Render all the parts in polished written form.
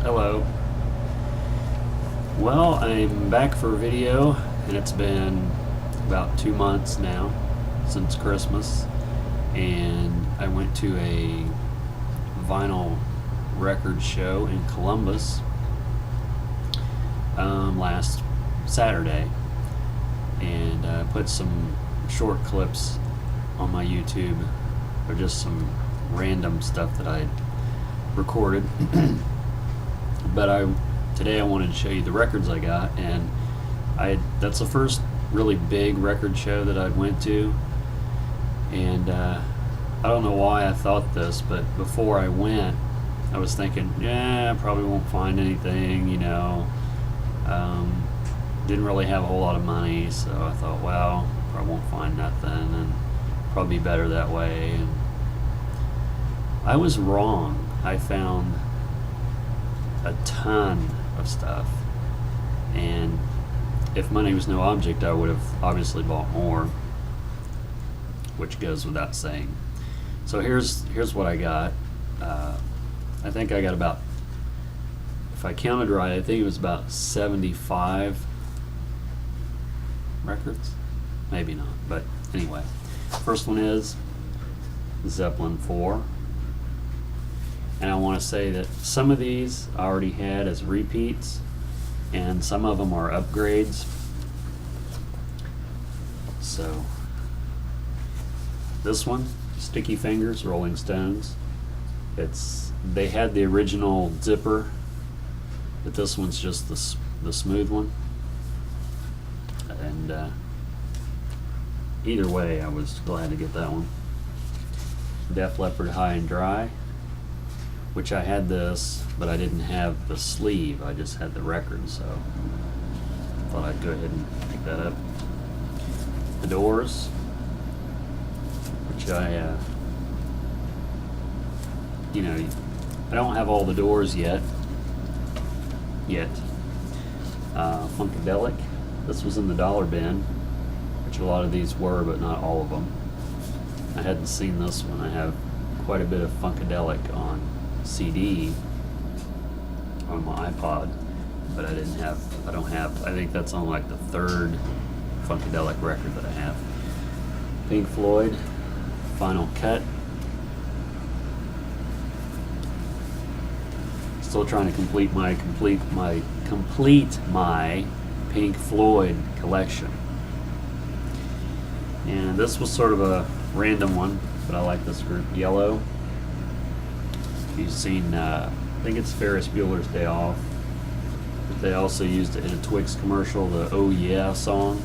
Hello. Well, I'm back for a video, and it's been about 2 months now since Christmas, and I went to a vinyl record show in Columbus last Saturday, and I put some short clips on my YouTube or just some random stuff that I recorded. But today I wanted to show you the records I got, and that's the first really big record show that I went to, and I don't know why I thought this, but before I went I was thinking, yeah, I probably won't find anything, didn't really have a whole lot of money, so I thought, well, probably won't find nothing, and probably be better that way. And I was wrong. I found a ton of stuff, and if money was no object, I would have obviously bought more, which goes without saying. So here's what I got. I think I got about, if I counted right, I think it was about 75 records, maybe not, but anyway. First one is Zeppelin 4. And I want to say that some of these I already had as repeats, and some of them are upgrades. So this one, Sticky Fingers, Rolling Stones. They had the original zipper, but this one's just the smooth one. And either way, I was glad to get that one. Def Leppard, High and Dry, which I had this, but I didn't have the sleeve. I just had the record, so I thought I'd go ahead and pick that up. The Doors, which I don't have all the Doors yet. Funkadelic. This was in the dollar bin, which a lot of these were, but not all of them. I hadn't seen this one. I have quite a bit of Funkadelic on CD on my iPod, but I think that's on like the third Funkadelic record that I have. Pink Floyd, Final Cut. Still trying to complete my Pink Floyd collection. And this was sort of a random one, but I like this group, Yellow. You've seen, I think it's Ferris Bueller's Day Off. But they also used it in a Twix commercial, the Oh Yeah song.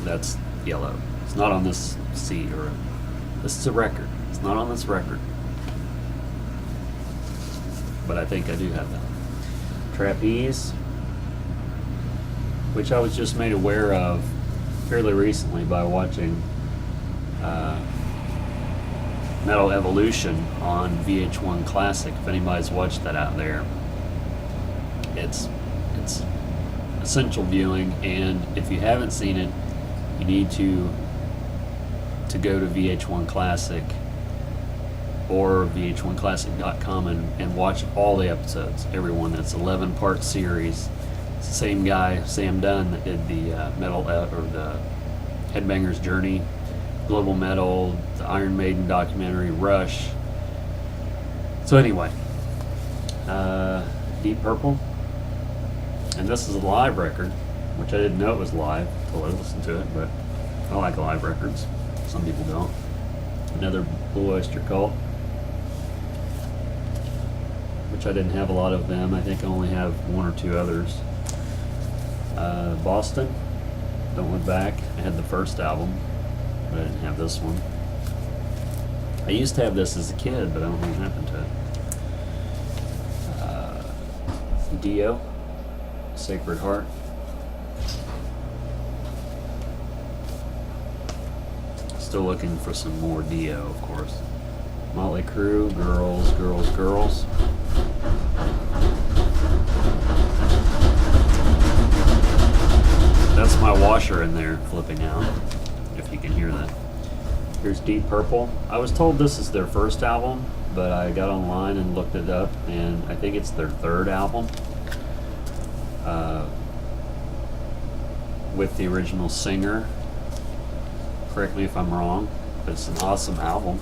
That's Yellow. It's not on this CD, or this is a record. It's not on this record. But I think I do have that. Trapeze, which I was just made aware of fairly recently by watching Metal Evolution on VH1 Classic. If anybody's watched that out there, it's essential viewing, and if you haven't seen it, you need to go to VH1 Classic or vh1classic.com and watch all the episodes, everyone. That's 11-part series. It's the same guy, Sam Dunn, that did the the Headbangers Journey, Global Metal, the Iron Maiden documentary, Rush. So anyway, Deep Purple, and this is a live record, which I didn't know it was live until I listened to it, but I like live records. Some people don't. Another Blue Oyster Cult, which I didn't have a lot of them. I think I only have one or two others. Boston, Don't Look Back. I had the first album, but I didn't have this one. I used to have this as a kid, but I don't know what happened to it. Dio, Sacred Heart. Still looking for some more Dio, of course. Motley Crue, Girls, Girls, Girls. That's my washer in there flipping out, if you can hear that. Here's Deep Purple. I was told this is their first album, but I got online and looked it up, and I think it's their third album with the original singer. Correct me if I'm wrong, but it's an awesome album.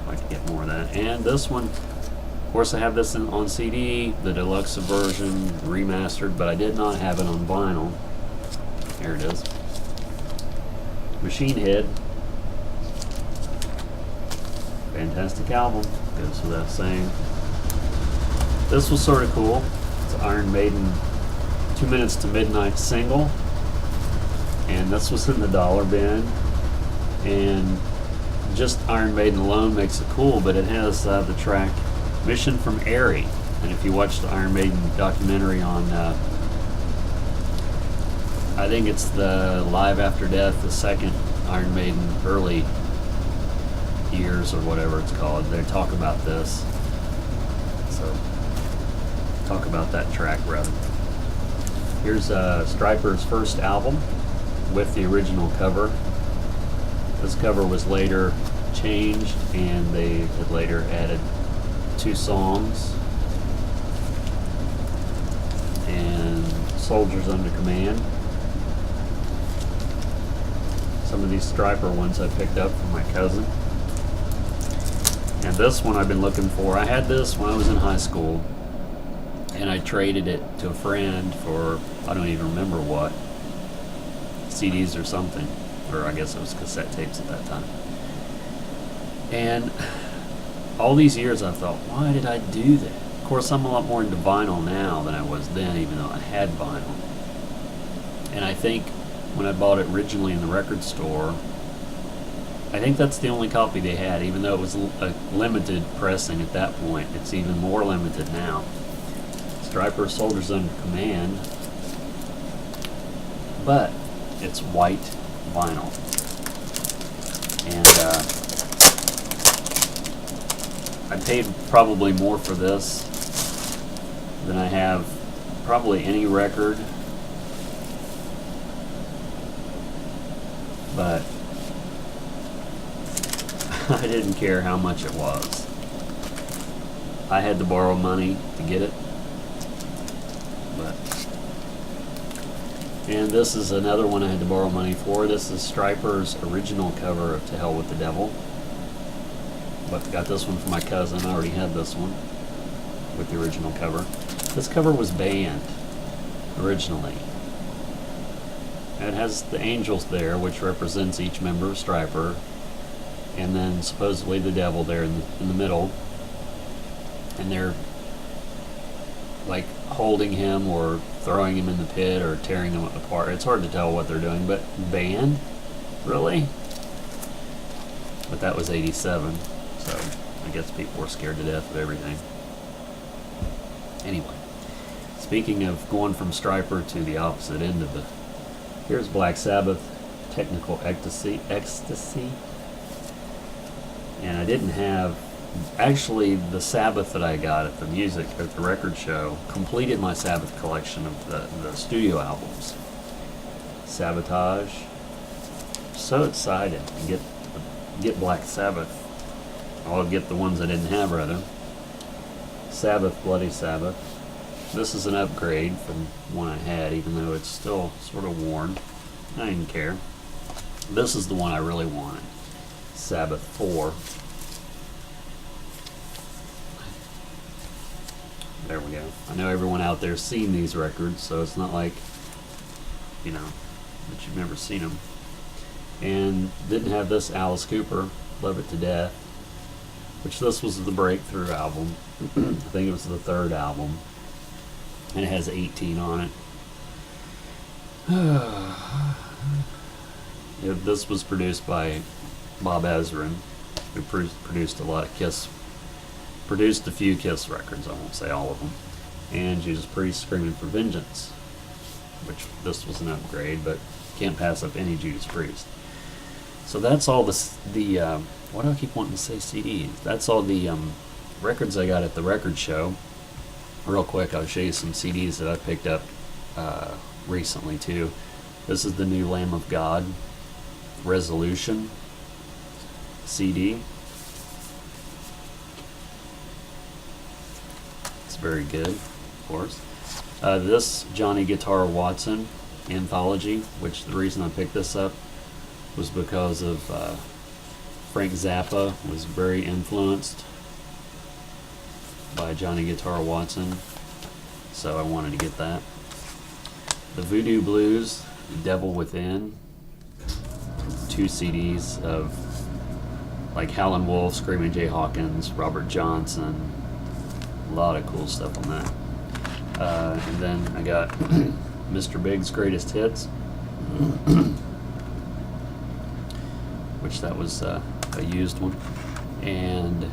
I'd like to get more of that. And this one, of course, I have this on CD, the deluxe version, remastered, but I did not have it on vinyl. Here it is. Machine Head. Fantastic album, goes without saying. This was sort of cool. It's Iron Maiden 2 Minutes to Midnight single. And this was in the dollar bin. And just Iron Maiden alone makes it cool, but it has the track Mission from Airy. And if you watch the Iron Maiden documentary on, I think it's the Live After Death, the second Iron Maiden early years or whatever it's called, they talk about this. So, talk about that track rather. Here's Stryper's first album with the original cover. This cover was later changed, and they had later added 2 songs. And Soldiers Under Command. Some of these Stryper ones I picked up from my cousin. And this one I've been looking for. I had this when I was in high school, and I traded it to a friend for, I don't even remember what, CDs or something, or I guess it was cassette tapes at that time. And all these years I thought, why did I do that? Of course, I'm a lot more into vinyl now than I was then, even though I had vinyl. And I think when I bought it originally in the record store, I think that's the only copy they had, even though it was a limited pressing at that point. It's even more limited now. Stryper Soldiers Under Command, but it's white vinyl. And I paid probably more for this than I have probably any record, but I didn't care how much it was. I had to borrow money to get it. And this is another one I had to borrow money for. This is Stryper's original cover of To Hell with the Devil. But got this one from my cousin. I already had this one with the original cover. This cover was banned originally. It has the angels there, which represents each member of Stryper, and then supposedly the devil there in the middle, and they're like holding him or throwing him in the pit or tearing him apart. It's hard to tell what they're doing, but banned? Really? But that was 87, so I guess people were scared to death of everything. Anyway, speaking of going from Stryper to the opposite end of the... Here's Black Sabbath, Technical Ecstasy. And I didn't have... Actually, the Sabbath that I got at the record show completed my Sabbath collection of the studio albums. Sabotage. So excited to get Black Sabbath. I'll get the ones I didn't have, rather. Sabbath, Bloody Sabbath. This is an upgrade from one I had, even though it's still sort of worn. I didn't care. This is the one I really wanted. Sabbath 4. There we go. I know everyone out there's seen these records, so it's not like, you know, that you've never seen them. And didn't have this Alice Cooper, Love It to Death, which this was the breakthrough album. I think it was the third album. And it has 18 on it. This was produced by Bob Ezrin, who produced a lot of Kiss. Produced a few Kiss records, I won't say all of them. And Judas Priest, Screaming for Vengeance, which this was an upgrade, but can't pass up any Judas Priest. So that's all the why do I keep wanting to say CDs? That's all the records I got at the record show. Real quick, I'll show you some CDs that I picked up recently too. This is the new Lamb of God Resolution CD. very good, of course. This Johnny Guitar Watson anthology, which the reason I picked this up was because of Frank Zappa was very influenced by Johnny Guitar Watson, so I wanted to get that. The Voodoo Blues, The Devil Within, 2 CDs of like Howlin' Wolf, Screaming Jay Hawkins, Robert Johnson, a lot of cool stuff on that. And then I got Mr. Big's Greatest Hits, which that was a used one, and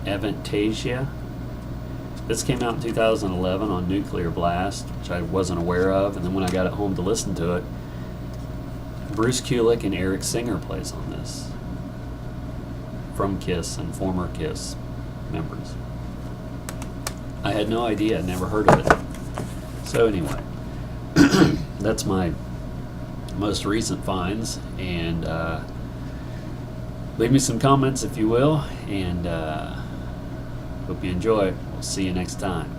Avantasia. This came out in 2011 on Nuclear Blast, which I wasn't aware of, and then when I got it home to listen to it, Bruce Kulick and Eric Singer plays on this, from Kiss and former Kiss members. I had no idea, never heard of it. So anyway, that's my most recent finds, and leave me some comments if you will, and hope you enjoy it. We'll see you next time.